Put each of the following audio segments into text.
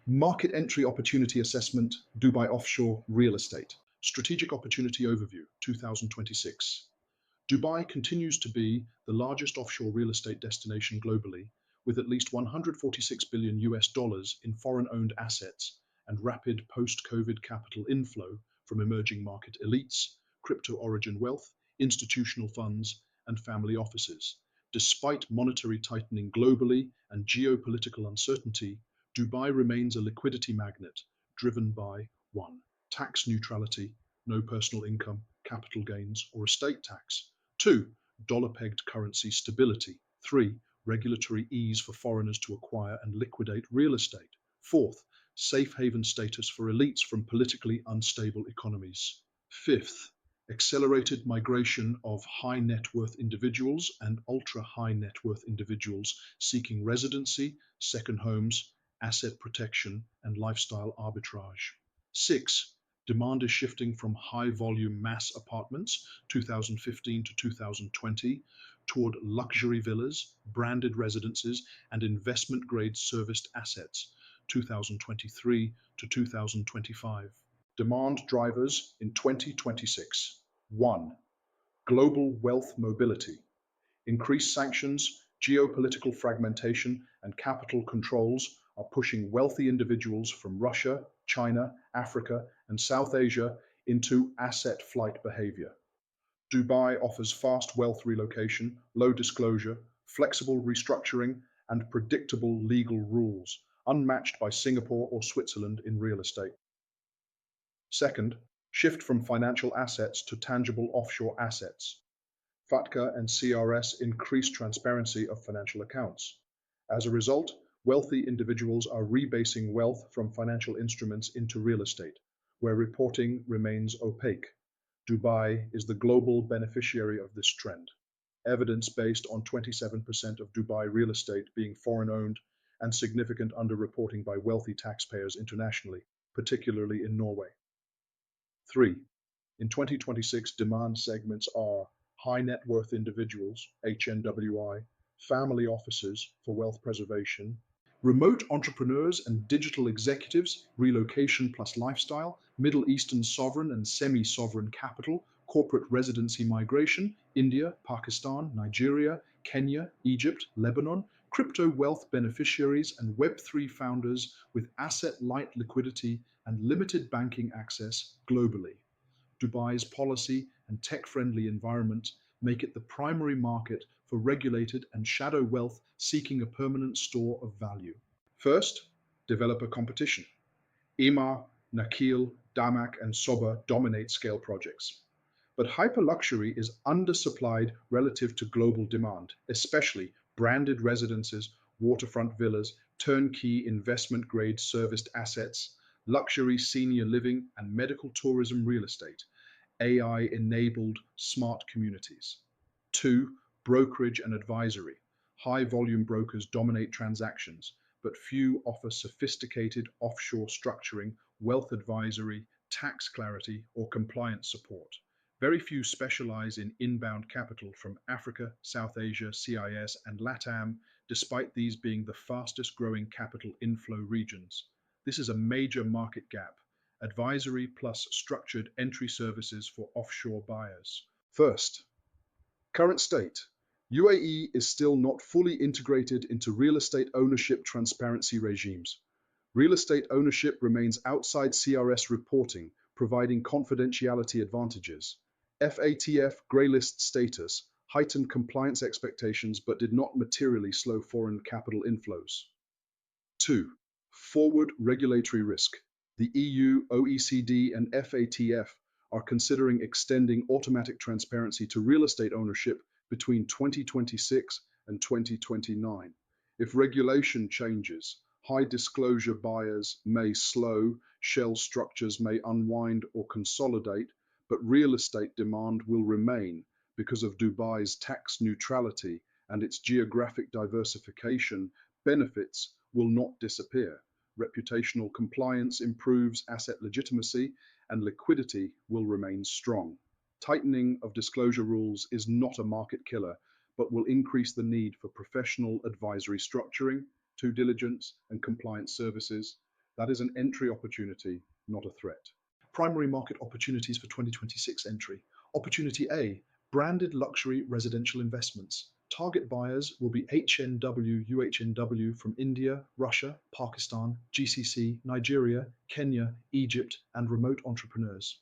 Market entry opportunity assessment, Dubai offshore real estate. Strategic opportunity overview, 2026. Dubai continues to be the largest offshore real estate destination globally, with at least 146 billion US dollars in foreign-owned assets and rapid post-COVID capital inflow from emerging market elites, crypto origin wealth, institutional funds, and family offices. Despite monetary tightening globally and geopolitical uncertainty, Dubai remains a liquidity magnet driven by 1. Tax neutrality, no personal income, capital gains, or estate tax. 2. Dollar-pegged currency stability. 3. Regulatory ease for foreigners to acquire and liquidate real estate. 4th, safe haven status for elites from politically unstable economies. 5th, accelerated migration of high net worth individuals and ultra high net worth individuals seeking residency, second homes, asset protection, and lifestyle arbitrage. 6. Demand is shifting from high volume mass apartments, 2015 to 2020, toward luxury villas, branded residences, and investment grade serviced assets, 2023 to 2025. Demand drivers in 2026. 1. Global wealth mobility. Increased sanctions, geopolitical fragmentation, and capital controls are pushing wealthy individuals from Russia, China, Africa, and South Asia into asset flight behavior. Dubai offers fast wealth relocation, low disclosure, flexible restructuring, and predictable legal rules, unmatched by Singapore or Switzerland in real estate. Second, shift from financial assets to tangible offshore assets. FATCA and CRS increase transparency of financial accounts. As a result, wealthy individuals are rebasing wealth from financial instruments into real estate, where reporting remains opaque. Dubai is the global beneficiary of this trend, evidence based on 27% of Dubai real estate being foreign-owned and significant underreporting by wealthy taxpayers internationally, particularly in Norway. 3. In 2026, demand segments are high net worth individuals, HNWI, family offices for wealth preservation, remote entrepreneurs and digital executives, relocation plus lifestyle, Middle Eastern sovereign and semi-sovereign capital, corporate residency migration, India, Pakistan, Nigeria, Kenya, Egypt, Lebanon, crypto wealth beneficiaries and Web3 founders with asset-light liquidity and limited banking access globally. Dubai's policy and tech-friendly environment make it the primary market for regulated and shadow wealth seeking a permanent store of value. First, developer competition. Emaar, Nakheel, Damak, and Soba dominate scale projects. But hyperluxury is undersupplied relative to global demand, especially branded residences, waterfront villas, turnkey investment-grade serviced assets, luxury senior living, and medical tourism real estate, AI-enabled smart communities. 2. Brokerage and advisory. High-volume brokers dominate transactions, but few offer sophisticated offshore structuring, wealth advisory, tax clarity, or compliance support. Very few specialize in inbound capital from Africa, South Asia, CIS, and LATAM, despite these being the fastest growing capital inflow regions. This is a major market gap. Advisory plus structured entry services for offshore buyers. First, current state. UAE is still not fully integrated into real estate ownership transparency regimes. Real estate ownership remains outside CRS reporting, providing confidentiality advantages. FATF grey list status heightened compliance expectations but did not materially slow foreign capital inflows. 2. Forward regulatory risk. The EU, OECD, and FATF are considering extending automatic transparency to real estate ownership between 2026 and 2029. If regulation changes, high disclosure buyers may slow, shell structures may unwind or consolidate, but real estate demand will remain because of Dubai's tax neutrality and its geographic diversification. Benefits will not disappear. Reputational compliance improves asset legitimacy, and liquidity will remain strong. Tightening of disclosure rules is not a market killer, but will increase the need for professional advisory structuring, due diligence, and compliance services. That is an entry opportunity, not a threat. Primary market opportunities for 2026 entry. Opportunity A, branded luxury residential investments. Target buyers will be HNW, UHNW from India, Russia, Pakistan, GCC, Nigeria, Kenya, Egypt, and remote entrepreneurs.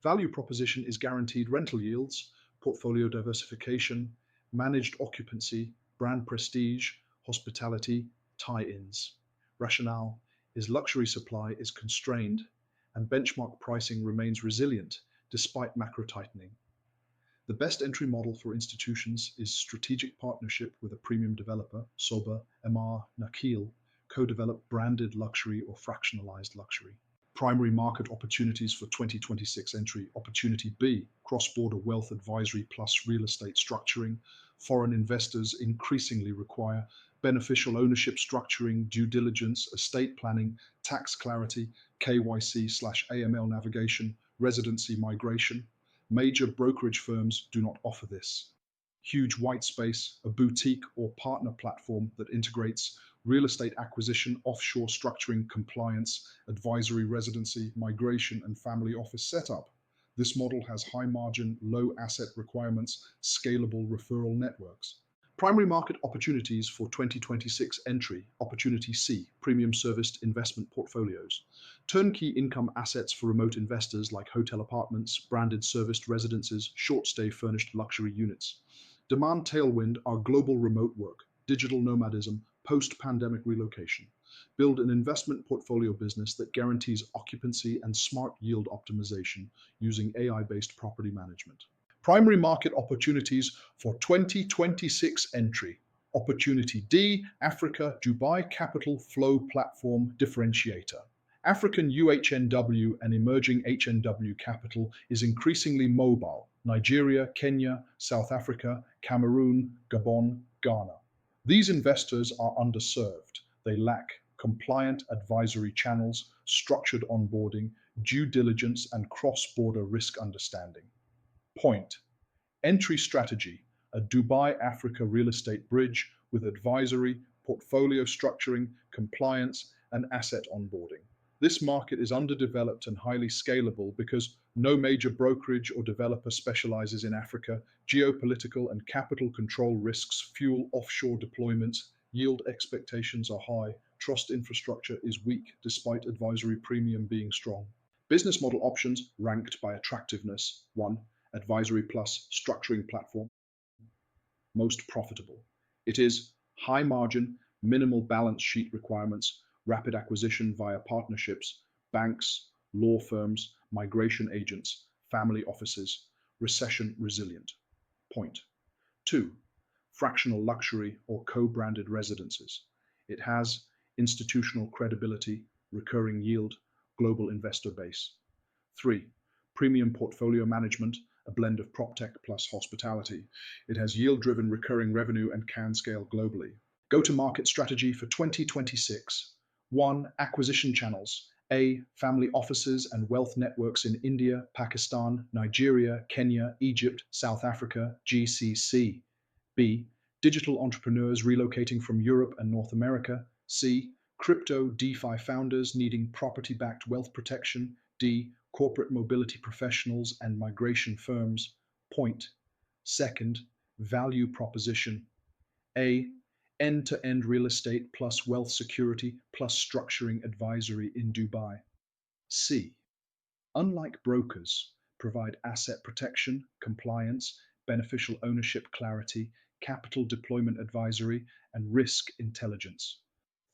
Value proposition is guaranteed rental yields, portfolio diversification, managed occupancy, brand prestige, hospitality, tie-ins. Rationale is luxury supply is constrained and benchmark pricing remains resilient despite macro tightening. The best entry model for institutions is strategic partnership with a premium developer, Soba, MR, Nakil, co-develop branded luxury or fractionalized luxury. Primary market opportunities for 2026 entry. Opportunity B, cross-border wealth advisory plus real estate structuring. Foreign investors increasingly require beneficial ownership structuring, due diligence, estate planning, tax clarity, KYC/AML navigation, residency migration. Major brokerage firms do not offer this. Huge white space, a boutique or partner platform that integrates real estate acquisition, offshore structuring, compliance, advisory, residency, migration, and family office setup. This model has high margin, low asset requirements, scalable referral networks. Primary market opportunities for 2026 entry. Opportunity C, premium serviced investment portfolios. Turnkey income assets for remote investors like hotel apartments, branded serviced residences, short stay furnished luxury units. Demand tailwind are global remote work, digital nomadism, post-pandemic relocation. Build an investment portfolio business that guarantees occupancy and smart yield optimization using AI-based property management. Primary market opportunities for 2026 entry. Opportunity D, Africa Dubai Capital Flow Platform Differentiator. African UHNW and emerging HNW capital is increasingly mobile. Nigeria, Kenya, South Africa, Cameroon, Gabon, Ghana. These investors are underserved. They lack compliant advisory channels, structured onboarding, due diligence, and cross-border risk understanding. Point. Entry strategy, a Dubai Africa real estate bridge with advisory, portfolio structuring, compliance, and asset onboarding. This market is underdeveloped and highly scalable because no major brokerage or developer specializes in Africa. Geopolitical and capital control risks fuel offshore deployments. Yield expectations are high. Trust infrastructure is weak despite advisory premium being strong. Business model options ranked by attractiveness. 1. Advisory plus structuring platform. Most profitable. It is high margin, minimal balance sheet requirements, rapid acquisition via partnerships, banks, law firms, migration agents, family offices, recession resilient. Point. 2. Fractional luxury or co-branded residences. It has institutional credibility, recurring yield, global investor base. 3. Premium portfolio management, a blend of PropTech plus hospitality. It has yield-driven recurring revenue and can scale globally. Go-to-market strategy for 2026. 1. Acquisition channels. A. Family offices and wealth networks in India, Pakistan, Nigeria, Kenya, Egypt, South Africa, GCC. B. Digital entrepreneurs relocating from Europe and North America. C. Crypto DeFi founders needing property-backed wealth protection. D. Corporate mobility professionals and migration firms. Point. Second, value proposition. A. End-to-end real estate plus wealth security plus structuring advisory in Dubai. C. Unlike brokers, provide asset protection, compliance, beneficial ownership clarity, capital deployment advisory, and risk intelligence.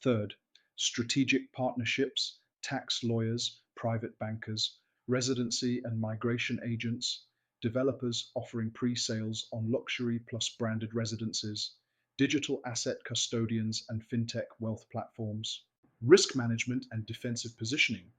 Third, strategic partnerships, tax lawyers, private bankers, residency and migration agents, developers offering pre-sales on luxury plus branded residences, digital asset custodians and fintech wealth platforms, risk management and defensive positioning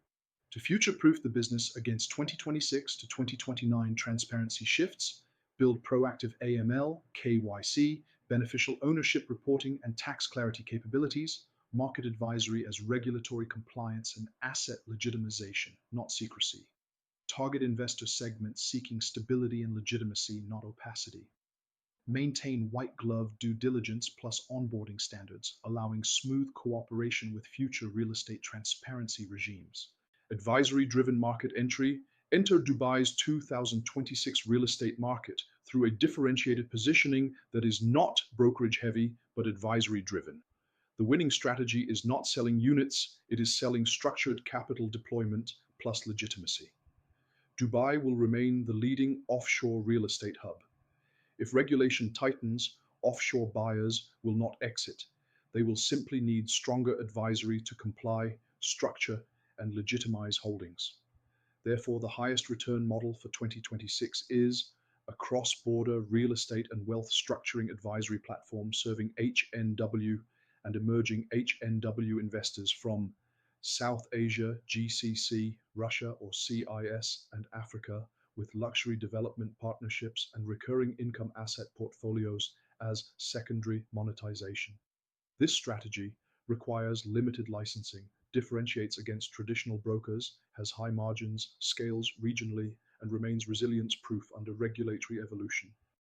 to future-proof the business against 2026 to 2029 transparency shifts, build proactive AML, KYC, beneficial ownership reporting and tax clarity capabilities, market advisory as regulatory compliance and asset legitimization, not secrecy. Target investor segments seeking stability and legitimacy, not opacity. maintain white glove due diligence plus onboarding standards, allowing smooth cooperation with future real estate transparency regimes. Advisory driven market entry. Enter Dubai's 2026 real estate market through a differentiated positioning that is not brokerage heavy but advisory driven. The winning strategy is not selling units, it is selling structured capital deployment plus legitimacy. Dubai will remain the leading offshore real estate hub. If regulation tightens, offshore buyers will not exit. They will simply need stronger advisory to comply, structure, and legitimize holdings. Therefore, the highest return model for 2026 is a cross-border real estate and wealth structuring advisory platform serving HNW and emerging HNW investors from South Asia, GCC, Russia or CIS, and Africa, with luxury development partnerships and recurring income asset portfolios as secondary monetization. This strategy requires limited licensing, differentiates against traditional brokers, has high margins, scales regionally, and remains resilience proof under regulatory evolution.